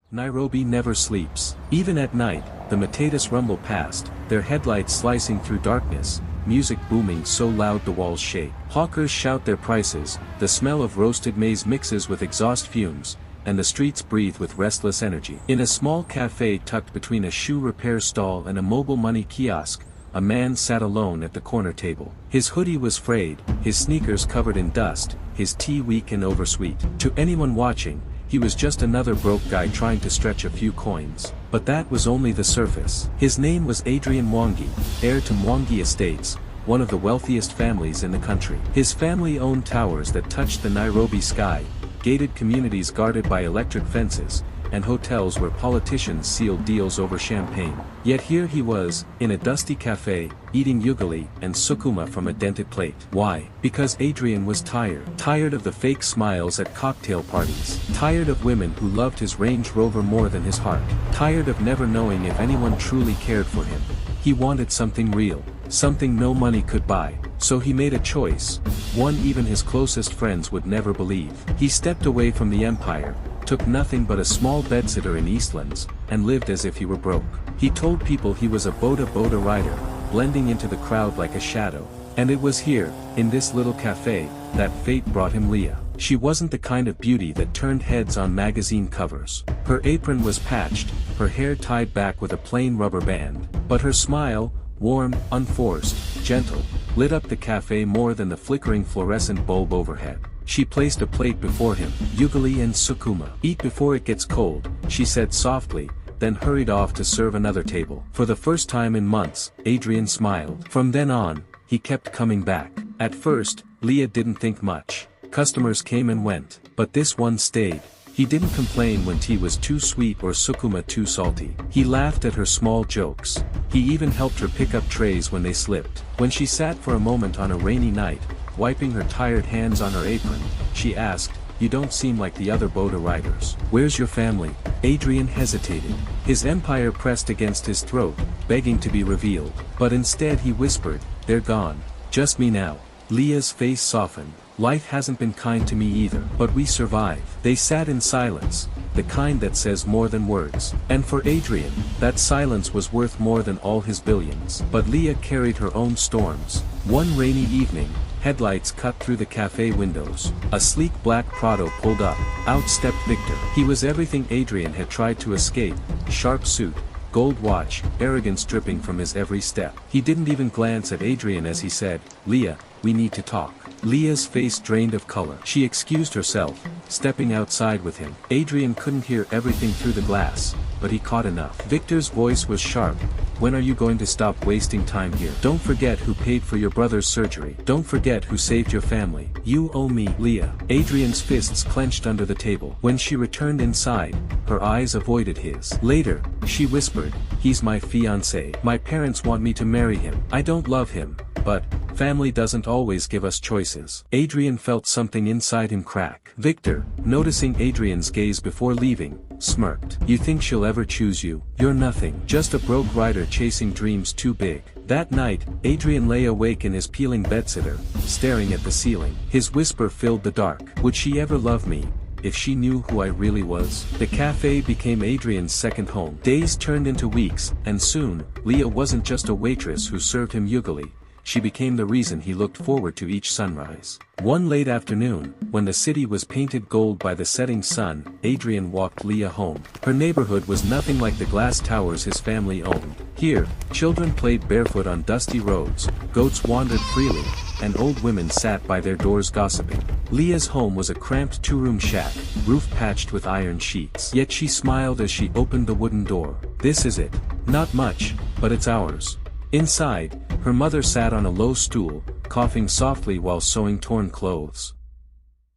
Nairobi never sleeps. Even at night, the Matatus rumble past, their headlights slicing through darkness, music booming so loud the walls shake. Hawkers shout their prices, the smell of roasted maize mixes with exhaust fumes, and the streets breathe with restless energy. In a small cafe tucked between a shoe repair stall and a mobile money kiosk, a man sat alone at the corner table. His hoodie was frayed, his sneakers covered in dust, his tea weak and oversweet. To anyone watching, he was just another broke guy trying to stretch a few coins. But that was only the surface. His name was Adrian Mwangi, heir to Mwangi Estates, one of the wealthiest families in the country. His family owned towers that touched the Nairobi sky, gated communities guarded by electric fences, and hotels where politicians sealed deals over champagne. Yet here he was, in a dusty cafe, eating ugali and sukuma from a dented plate. Why? Because Adrian was tired. Tired of the fake smiles at cocktail parties. Tired of women who loved his Range Rover more than his heart. Tired of never knowing if anyone truly cared for him. He wanted something real, something no money could buy. So he made a choice, one even his closest friends would never believe. He stepped away from the empire, took nothing but a small bedsitter in Eastlands, and lived as if he were broke. He told people he was a boda rider, blending into the crowd like a shadow. And it was here, in this little cafe, that fate brought him Leah. She wasn't the kind of beauty that turned heads on magazine covers. Her apron was patched, her hair tied back with a plain rubber band, but her smile, warm, unforced, gentle, lit up the cafe more than the flickering fluorescent bulb overhead. She placed a plate before him, ugali and sukuma. "Eat before it gets cold," she said softly, then hurried off to serve another table. For the first time in months, Adrian smiled. From then on, he kept coming back. At first, Leah didn't think much. Customers came and went, but this one stayed. He didn't complain when tea was too sweet or sukuma too salty. He laughed at her small jokes. He even helped her pick up trays when they slipped. When she sat for a moment on a rainy night, wiping her tired hands on her apron, she asked, "You don't seem like the other boda riders. Where's your family?" Adrian hesitated. His empire pressed against his throat, begging to be revealed. But instead he whispered, "They're gone. Just me now." Leah's face softened. "Life hasn't been kind to me either, but we survive." They sat in silence, the kind that says more than words. And for Adrian, that silence was worth more than all his billions. But Leah carried her own storms. One rainy evening, headlights cut through the cafe windows. A sleek black Prado pulled up. Out stepped Victor. He was everything Adrian had tried to escape: sharp suit, gold watch, arrogance dripping from his every step. He didn't even glance at Adrian as he said, "Leah, we need to talk." Leah's face drained of color. She excused herself, stepping outside with him. Adrian couldn't hear everything through the glass, but he caught enough. Victor's voice was sharp. "When are you going to stop wasting time here? Don't forget who paid for your brother's surgery. Don't forget who saved your family. You owe me, Leah." Adrian's fists clenched under the table. When she returned inside, her eyes avoided his. Later, she whispered, "He's my fiancé. My parents want me to marry him. I don't love him, but family doesn't always give us choices." Adrian felt something inside him crack. Victor, noticing Adrian's gaze before leaving, smirked. "You think she'll ever choose you? You're nothing. Just a broke rider chasing dreams too big." That night, Adrian lay awake in his peeling bedsitter, staring at the ceiling. His whisper filled the dark. Would she ever love me, if she knew who I really was? The cafe became Adrian's second home. Days turned into weeks, and soon, Leah wasn't just a waitress who served him ugali. She became the reason he looked forward to each sunrise. One late afternoon, when the city was painted gold by the setting sun, Adrian walked Leah home. Her neighborhood was nothing like the glass towers his family owned. Here, children played barefoot on dusty roads, goats wandered freely, and old women sat by their doors gossiping. Leah's home was a cramped two-room shack, roof patched with iron sheets. Yet she smiled as she opened the wooden door. "This is it. Not much, but it's ours." Inside, her mother sat on a low stool, coughing softly while sewing torn clothes.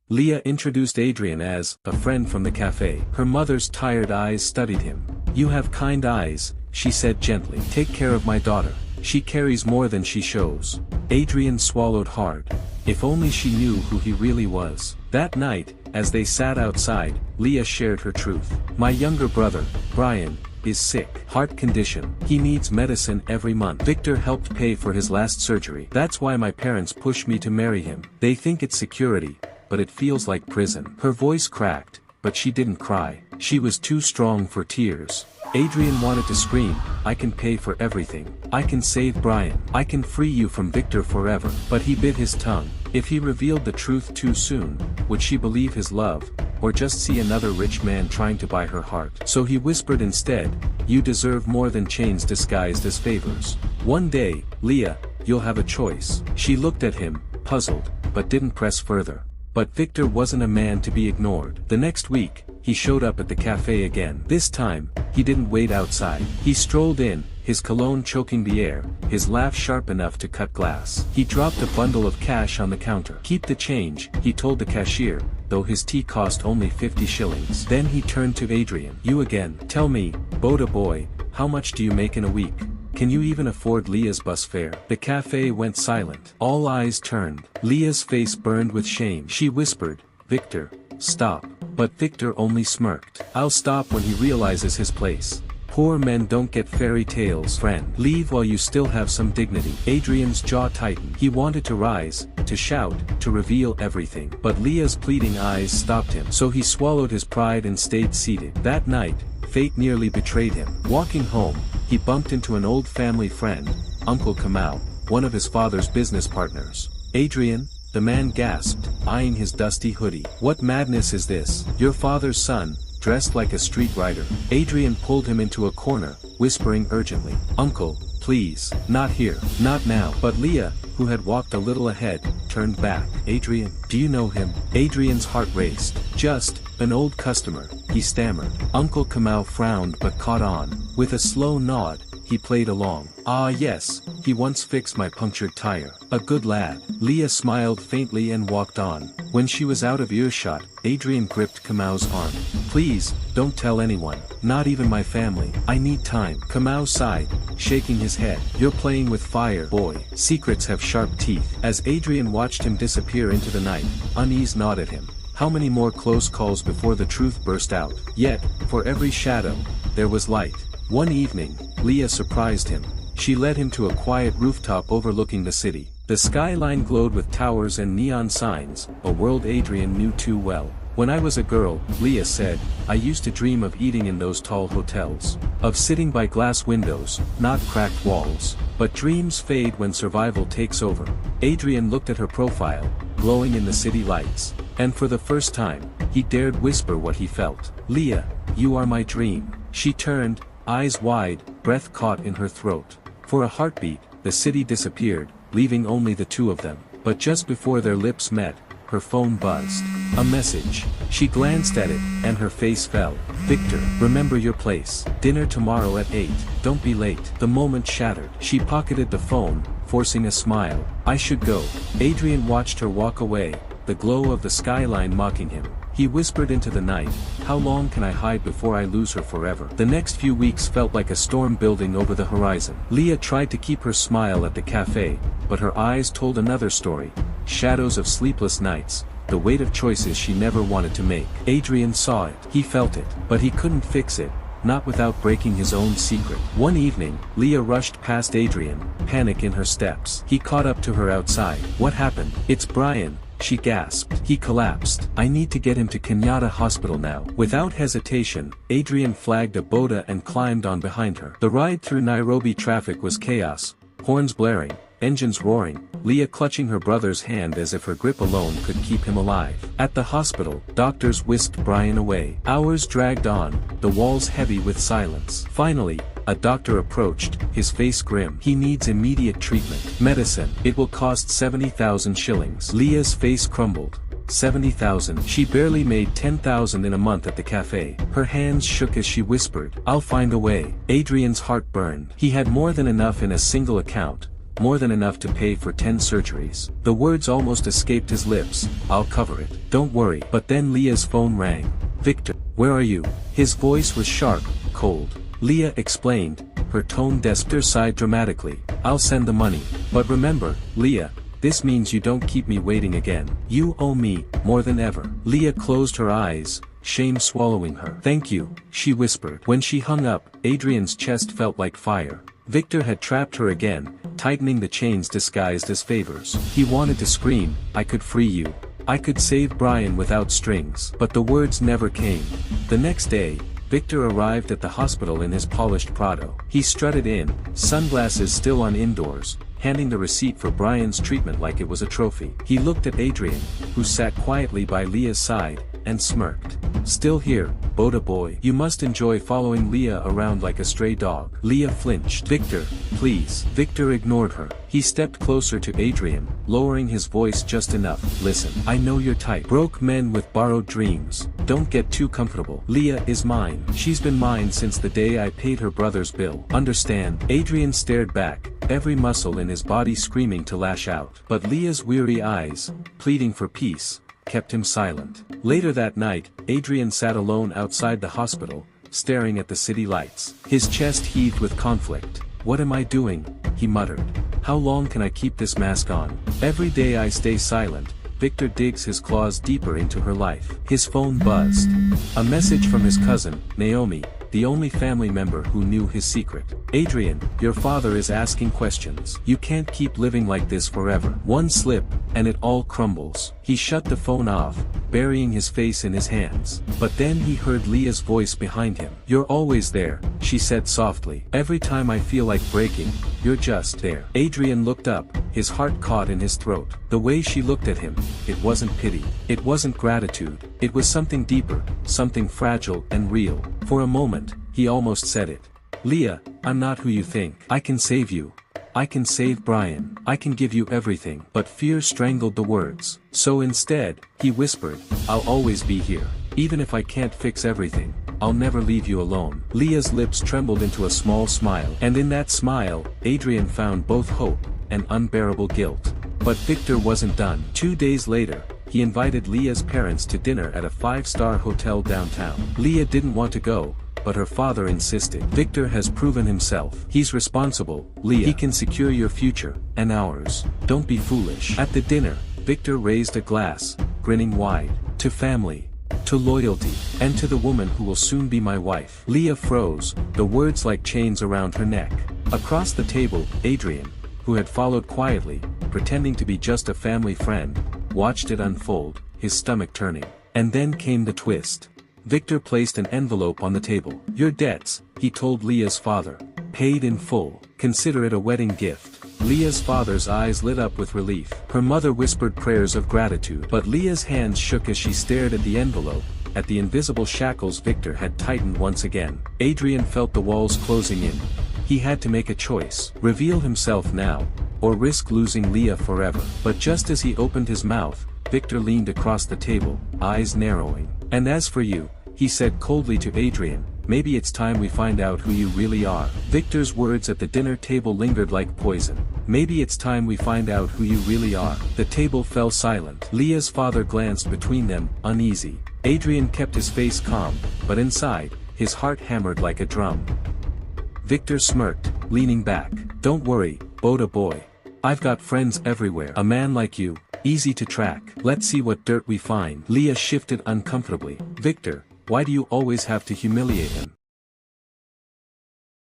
Leah introduced Adrian as a friend from the cafe. Her mother's tired eyes studied him. "You have kind eyes," she said gently. "Take care of my daughter. She carries more than she shows." Adrian swallowed hard. If only she knew who he really was. That night, as they sat outside, Leah shared her truth. "My younger brother, Brian, is sick. Heart condition. He needs medicine every month. Victor helped pay for his last surgery. That's why my parents pushed me to marry him. They think it's security, but it feels like prison." Her voice cracked, but she didn't cry. She was too strong for tears. Adrian wanted to scream, I can pay for everything. I can save Brian. I can free you from Victor forever. But he bit his tongue. If he revealed the truth too soon, would she believe his love, or just see another rich man trying to buy her heart? So he whispered instead, you deserve more than chains disguised as favors. One day, Leah, you'll have a choice. She looked at him, puzzled, but didn't press further. But Victor wasn't a man to be ignored. The next week, he showed up at the cafe again. This time, he didn't wait outside. He strolled in, his cologne choking the air, his laugh sharp enough to cut glass. He dropped a bundle of cash on the counter. Keep the change, he told the cashier, though his tea cost only 50 shillings. Then he turned to Adrian. You again. Tell me, Boda boy, how much do you make in a week? Can you even afford Leah's bus fare? The cafe went silent. All eyes turned. Leah's face burned with shame. She whispered, Victor, stop. But Victor only smirked. I'll stop when he realizes his place. Poor men don't get fairy tales, friend. Leave while you still have some dignity. Adrian's jaw tightened. He wanted to rise, to shout, to reveal everything. But Leah's pleading eyes stopped him. So he swallowed his pride and stayed seated. That night, fate nearly betrayed him. Walking home, he bumped into an old family friend, Uncle Kamau, one of his father's business partners. Adrian, the man gasped, eyeing his dusty hoodie. What madness is this? Your father's son, dressed like a street rider. Adrian pulled him into a corner, whispering urgently, Uncle, please, not here, not now. But Leah, who had walked a little ahead, turned back. Adrian, do you know him? Adrian's heart raced. Just, an old customer, he stammered. Uncle Kamau frowned but caught on. With a slow nod, he played along. Ah yes, he once fixed my punctured tire. A good lad. Leah smiled faintly and walked on. When she was out of earshot, Adrian gripped Kamau's arm. Please, don't tell anyone, not even my family. I need time. Kamau sighed, shaking his head. You're playing with fire, boy. Secrets have sharp teeth. As Adrian watched him disappear into the night, unease gnawed at him. How many more close calls before the truth burst out? Yet, for every shadow, there was light. One evening, Leah surprised him. She led him to a quiet rooftop overlooking the city. The skyline glowed with towers and neon signs, a world Adrian knew too well. When I was a girl, Leah said, I used to dream of eating in those tall hotels. Of sitting by glass windows, not cracked walls. But dreams fade when survival takes over. Adrian looked at her profile, glowing in the city lights. And for the first time, he dared whisper what he felt. Leah, you are my dream. She turned, eyes wide, breath caught in her throat. For a heartbeat, the city disappeared, leaving only the two of them. But just before their lips met, her phone buzzed. A message. She glanced at it, and her face fell. Victor, remember your place. Dinner tomorrow at 8. Don't be late. The moment shattered. She pocketed the phone, forcing a smile. I should go. Adrian watched her walk away, the glow of the skyline mocking him. He whispered into the night, how long can I hide before I lose her forever? The next few weeks felt like a storm building over the horizon. Leah tried to keep her smile at the cafe, but her eyes told another story. Shadows of sleepless nights, the weight of choices she never wanted to make. Adrian saw it. He felt it. But he couldn't fix it, not without breaking his own secret. One evening, Leah rushed past Adrian, panic in her steps. He caught up to her outside. What happened? It's Brian. She gasped. He collapsed. I need to get him to Kenyatta Hospital now. Without hesitation, Adrian flagged a boda and climbed on behind her. The ride through Nairobi traffic was chaos, horns blaring, engines roaring, Leah clutching her brother's hand as if her grip alone could keep him alive. At the hospital, doctors whisked Brian away. Hours dragged on, the walls heavy with silence. Finally, a doctor approached, his face grim. He needs immediate treatment. Medicine. It will cost 70,000 shillings. Leah's face crumbled. 70,000. She barely made 10,000 in a month at the cafe. Her hands shook as she whispered, I'll find a way. Adrian's heart burned. He had more than enough in a single account. More than enough to pay for 10 surgeries. The words almost escaped his lips. I'll cover it. Don't worry. But then Leah's phone rang. Victor, where are you? His voice was sharp, cold. Leah explained, her tone desperate. Sighed dramatically. I'll send the money. But remember, Leah, this means you don't keep me waiting again. You owe me, more than ever. Leah closed her eyes, shame swallowing her. Thank you, she whispered. When she hung up, Adrian's chest felt like fire. Victor had trapped her again, tightening the chains disguised as favors. He wanted to scream, I could free you. I could save Brian without strings. But the words never came. The next day, Victor arrived at the hospital in his polished Prado. He strutted in, sunglasses still on indoors, handing the receipt for Brian's treatment like it was a trophy. He looked at Adrian, who sat quietly by Leah's side, and smirked. Still here, Boda boy. You must enjoy following Leah around like a stray dog. Leah flinched. Victor, please. Victor ignored her. He stepped closer to Adrian, lowering his voice just enough. Listen, I know your type. Broke men with borrowed dreams. Don't get too comfortable. Leah is mine. She's been mine since the day I paid her brother's bill. Understand? Adrian stared back, every muscle in his body screaming to lash out. But Leah's weary eyes, pleading for peace, kept him silent. Later that night, Adrian sat alone outside the hospital, staring at the city lights. His chest heaved with conflict. What am I doing? He muttered. How long can I keep this mask on? Every day I stay silent, Victor digs his claws deeper into her life. His phone buzzed. A message from his cousin, Naomi, the only family member who knew his secret. Adrian, your father is asking questions. You can't keep living like this forever. One slip, and it all crumbles. He shut the phone off, burying his face in his hands. But then he heard Leah's voice behind him. You're always there, she said softly. Every time I feel like breaking, you're just there. Adrian looked up, his heart caught in his throat. The way she looked at him, it wasn't pity. It wasn't gratitude. It was something deeper, something fragile and real. For a moment, he almost said it. Leah, I'm not who you think. I can save you. I can save Brian. I can give you everything. But fear strangled the words. So instead, he whispered, I'll always be here. Even if I can't fix everything, I'll never leave you alone. Leah's lips trembled into a small smile. And in that smile, Adrian found both hope and unbearable guilt. But Victor wasn't done. 2 days later, he invited Leah's parents to dinner at a 5-star hotel downtown. Leah didn't want to go, but her father insisted. Victor has proven himself. He's responsible, Leah. He can secure your future, and ours. Don't be foolish. At the dinner, Victor raised a glass, grinning wide. To family. To loyalty. And to the woman who will soon be my wife. Leah froze, the words like chains around her neck. Across the table, Adrian, who had followed quietly, pretending to be just a family friend, watched it unfold, his stomach turning. And then came the twist. Victor placed an envelope on the table. Your debts, he told Leah's father. Paid in full. Consider it a wedding gift. Leah's father's eyes lit up with relief. Her mother whispered prayers of gratitude. But Leah's hands shook as she stared at the envelope, at the invisible shackles Victor had tightened once again. Adrian felt the walls closing in. He had to make a choice. Reveal himself now, or risk losing Leah forever. But just as he opened his mouth, Victor leaned across the table, eyes narrowing. And as for you, he said coldly to Adrian, maybe it's time we find out who you really are. Victor's words at the dinner table lingered like poison. Maybe it's time we find out who you really are. The table fell silent. Leah's father glanced between them, uneasy. Adrian kept his face calm, but inside, his heart hammered like a drum. Victor smirked, leaning back. Don't worry, Boda boy. I've got friends everywhere. A man like you, easy to track. Let's see what dirt we find. Leah shifted uncomfortably. Victor, why do you always have to humiliate him?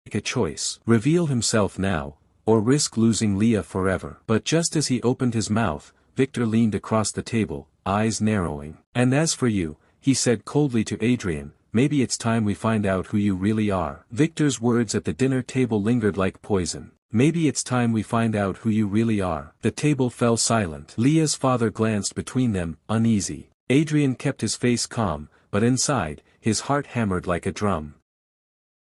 Make a choice. Reveal himself now, or risk losing Leah forever. But just as he opened his mouth, Victor leaned across the table, eyes narrowing. And as for you, he said coldly to Adrian, maybe it's time we find out who you really are. Victor's words at the dinner table lingered like poison. Maybe it's time we find out who you really are. The table fell silent. Leah's father glanced between them, uneasy. Adrian kept his face calm, but inside, his heart hammered like a drum.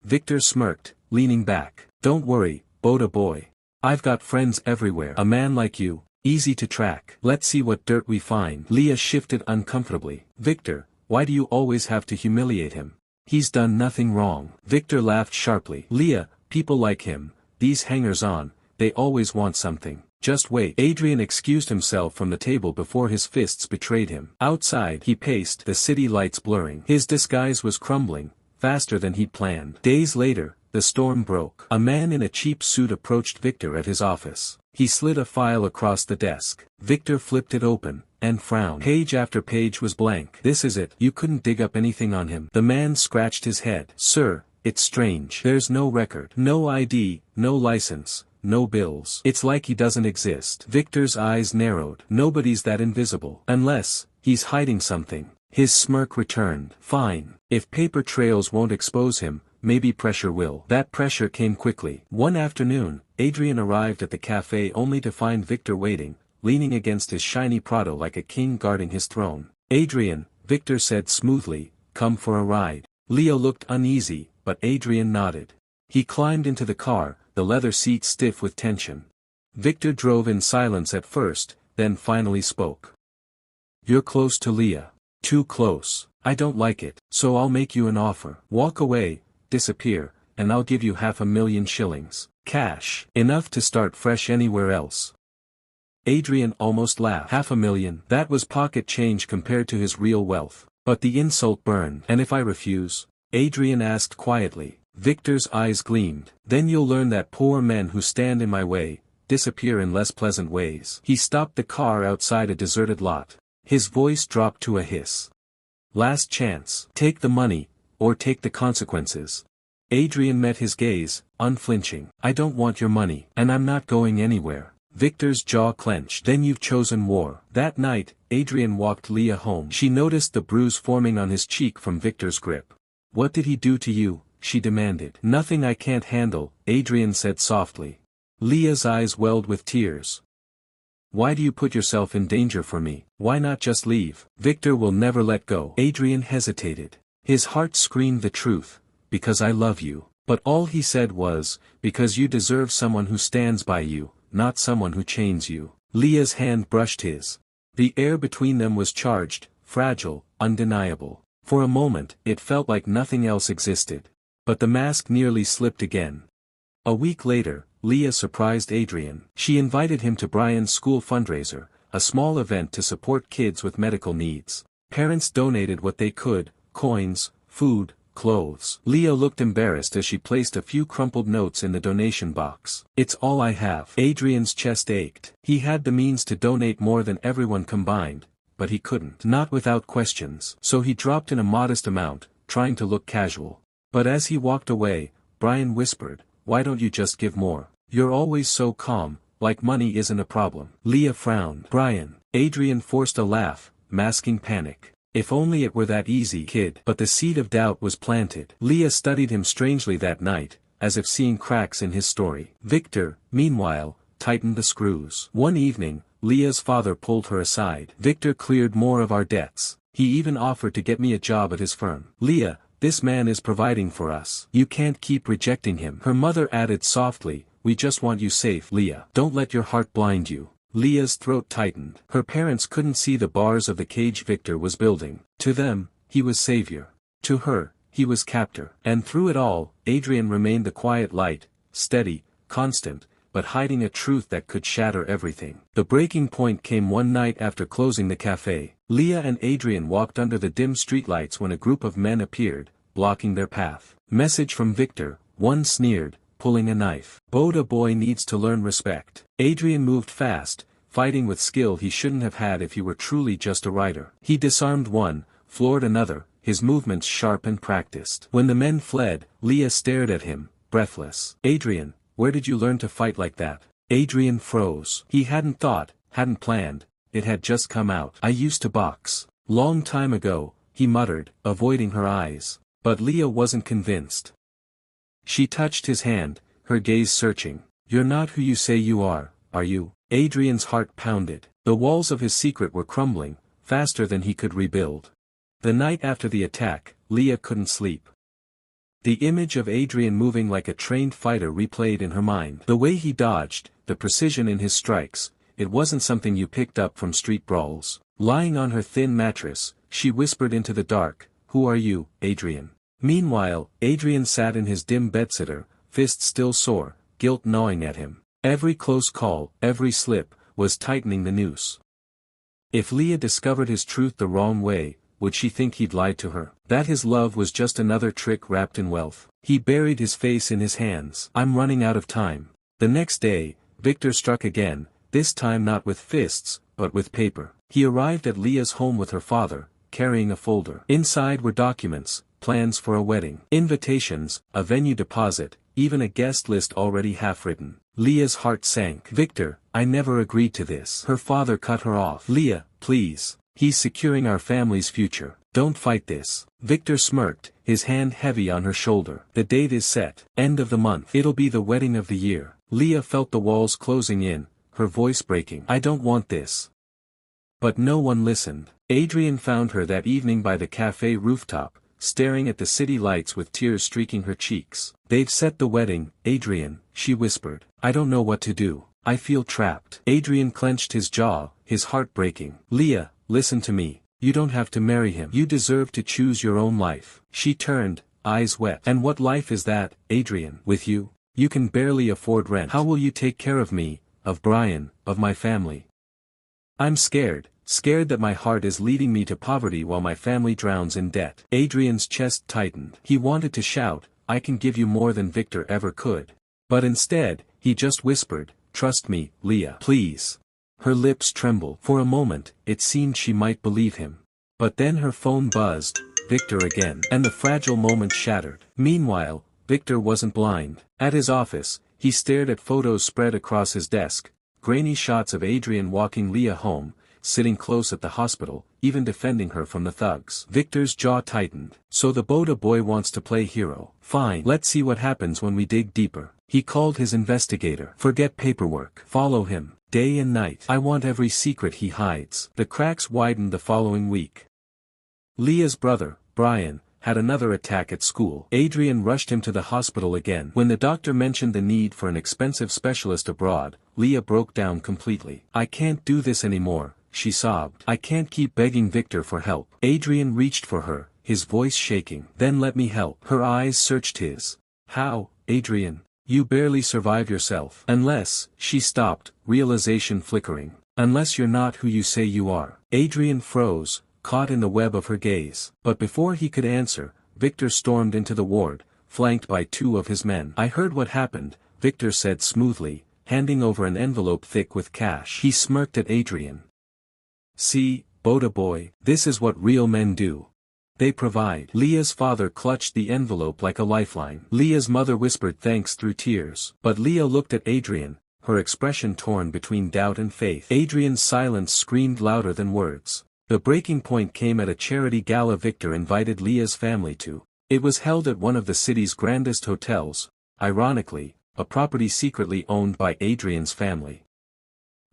Victor smirked, leaning back. Don't worry, Boda boy. I've got friends everywhere. A man like you, easy to track. Let's see what dirt we find. Leah shifted uncomfortably. Victor, why do you always have to humiliate him? He's done nothing wrong. Victor laughed sharply. Leah, people like him, these hangers-on, they always want something. Just wait. Adrian excused himself from the table before his fists betrayed him. Outside he paced, the city lights blurring. His disguise was crumbling, faster than he'd planned. Days later, the storm broke. A man in a cheap suit approached Victor at his office. He slid a file across the desk. Victor flipped it open, and frowned. Page after page was blank. This is it. You couldn't dig up anything on him. The man scratched his head. Sir, it's strange. There's no record. No ID, no license, no bills. It's like he doesn't exist. Victor's eyes narrowed. Nobody's that invisible. Unless, he's hiding something. His smirk returned. Fine. If paper trails won't expose him, maybe pressure will. That pressure came quickly. One afternoon, Adrian arrived at the cafe only to find Victor waiting, leaning against his shiny Prado like a king guarding his throne. Adrian, Victor said smoothly, come for a ride. Leo looked uneasy, but Adrian nodded. He climbed into the car, the leather seat stiff with tension. Victor drove in silence at first, then finally spoke. You're close to Leah. Too close. I don't like it, so I'll make you an offer. Walk away, disappear, and I'll give you 500,000 shillings. Cash. Enough to start fresh anywhere else. Adrian almost laughed. 500,000. That was pocket change compared to his real wealth. But the insult burned. And if I refuse? Adrian asked quietly. Victor's eyes gleamed. Then you'll learn that poor men who stand in my way, disappear in less pleasant ways. He stopped the car outside a deserted lot. His voice dropped to a hiss. Last chance. Take the money, or take the consequences. Adrian met his gaze, unflinching. I don't want your money, and I'm not going anywhere. Victor's jaw clenched. Then you've chosen war. That night, Adrian walked Leah home. She noticed the bruise forming on his cheek from Victor's grip. What did he do to you? She demanded. Nothing I can't handle, Adrian said softly. Leah's eyes welled with tears. Why do you put yourself in danger for me? Why not just leave? Victor will never let go. Adrian hesitated. His heart screamed the truth. Because I love you. But all he said was, because you deserve someone who stands by you, not someone who chains you. Leah's hand brushed his. The air between them was charged, fragile, undeniable. For a moment, it felt like nothing else existed. But the mask nearly slipped again. A week later, Leah surprised Adrian. She invited him to Brian's school fundraiser, a small event to support kids with medical needs. Parents donated what they could, coins, food, clothes. Leah looked embarrassed as she placed a few crumpled notes in the donation box. It's all I have. Adrian's chest ached. He had the means to donate more than everyone combined, but he couldn't. Not without questions. So he dropped in a modest amount, trying to look casual. But as he walked away, Brian whispered, why don't you just give more? You're always so calm, like money isn't a problem. Leah frowned. Brian. Adrian forced a laugh, masking panic. If only it were that easy, kid. But the seed of doubt was planted. Leah studied him strangely that night, as if seeing cracks in his story. Victor, meanwhile, tightened the screws. One evening, Leah's father pulled her aside. Victor cleared more of our debts. He even offered to get me a job at his firm. Leah, this man is providing for us. You can't keep rejecting him. Her mother added softly, we just want you safe. Leah, don't let your heart blind you. Leah's throat tightened. Her parents couldn't see the bars of the cage Victor was building. To them, he was savior. To her, he was captor. And through it all, Adrian remained the quiet light, steady, constant, but hiding a truth that could shatter everything. The breaking point came one night after closing the cafe. Leah and Adrian walked under the dim streetlights when a group of men appeared, blocking their path. Message from Victor, one sneered, pulling a knife. Boda boy needs to learn respect. Adrian moved fast, fighting with skill he shouldn't have had if he were truly just a rider. He disarmed one, floored another, his movements sharp and practiced. When the men fled, Leah stared at him, breathless. Adrian, where did you learn to fight like that? Adrian froze. He hadn't thought, hadn't planned, it had just come out. I used to box. Long time ago, he muttered, avoiding her eyes. But Leah wasn't convinced. She touched his hand, her gaze searching. You're not who you say you are you? Adrian's heart pounded. The walls of his secret were crumbling, faster than he could rebuild. The night after the attack, Leah couldn't sleep. The image of Adrian moving like a trained fighter replayed in her mind. The way he dodged, the precision in his strikes, it wasn't something you picked up from street brawls. Lying on her thin mattress, she whispered into the dark, who are you, Adrian? Meanwhile, Adrian sat in his dim bedsitter, fists still sore, guilt gnawing at him. Every close call, every slip, was tightening the noose. If Leah discovered his truth the wrong way, would she think he'd lied to her? That his love was just another trick wrapped in wealth? He buried his face in his hands. I'm running out of time. The next day, Victor struck again, this time not with fists, but with paper. He arrived at Leah's home with her father, carrying a folder. Inside were documents, plans for a wedding, invitations, a venue deposit, even a guest list already half written. Leah's heart sank. Victor, I never agreed to this. Her father cut her off. Leah, please. He's securing our family's future. Don't fight this. Victor smirked, his hand heavy on her shoulder. The date is set. End of the month. It'll be the wedding of the year. Leah felt the walls closing in, her voice breaking. I don't want this. But no one listened. Adrian found her that evening by the cafe rooftop, staring at the city lights with tears streaking her cheeks. They've set the wedding, Adrian, she whispered. I don't know what to do. I feel trapped. Adrian clenched his jaw, his heart breaking. Leah, listen to me. You don't have to marry him. You deserve to choose your own life. She turned, eyes wet. And what life is that, Adrian? With you? You can barely afford rent. How will you take care of me, of Brian, of my family? I'm scared that my heart is leading me to poverty while my family drowns in debt. Adrian's chest tightened. He wanted to shout, I can give you more than Victor ever could. But instead, he just whispered, trust me, Leah. Please. Her lips trembled. For a moment, it seemed she might believe him. But then her phone buzzed, Victor again. And the fragile moment shattered. Meanwhile, Victor wasn't blind. At his office, he stared at photos spread across his desk, grainy shots of Adrian walking Leah home, sitting close at the hospital, even defending her from the thugs. Victor's jaw tightened. So the Boda boy wants to play hero. Fine. Let's see what happens when we dig deeper. He called his investigator. Forget paperwork. Follow him. Day and night. I want every secret he hides. The cracks widened the following week. Leah's brother, Brian, had another attack at school. Adrian rushed him to the hospital again. When the doctor mentioned the need for an expensive specialist abroad, Leah broke down completely. I can't do this anymore, she sobbed. I can't keep begging Victor for help. Adrian reached for her, his voice shaking. Then let me help. Her eyes searched his. How, Adrian? You barely survive yourself. Unless, she stopped, realization flickering. Unless you're not who you say you are. Adrian froze, caught in the web of her gaze. But before he could answer, Victor stormed into the ward, flanked by two of his men. I heard what happened, Victor said smoothly, handing over an envelope thick with cash. He smirked at Adrian. See, Boda boy, this is what real men do. They provide. Leah's father clutched the envelope like a lifeline. Leah's mother whispered thanks through tears. But Leah looked at Adrian, her expression torn between doubt and faith. Adrian's silence screamed louder than words. The breaking point came at a charity gala Victor invited Leah's family to. It was held at one of the city's grandest hotels, ironically, a property secretly owned by Adrian's family.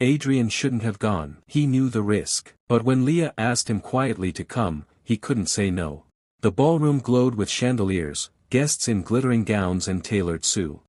Adrian shouldn't have gone. He knew the risk. But when Leah asked him quietly to come, he couldn't say no. The ballroom glowed with chandeliers, guests in glittering gowns and tailored suits.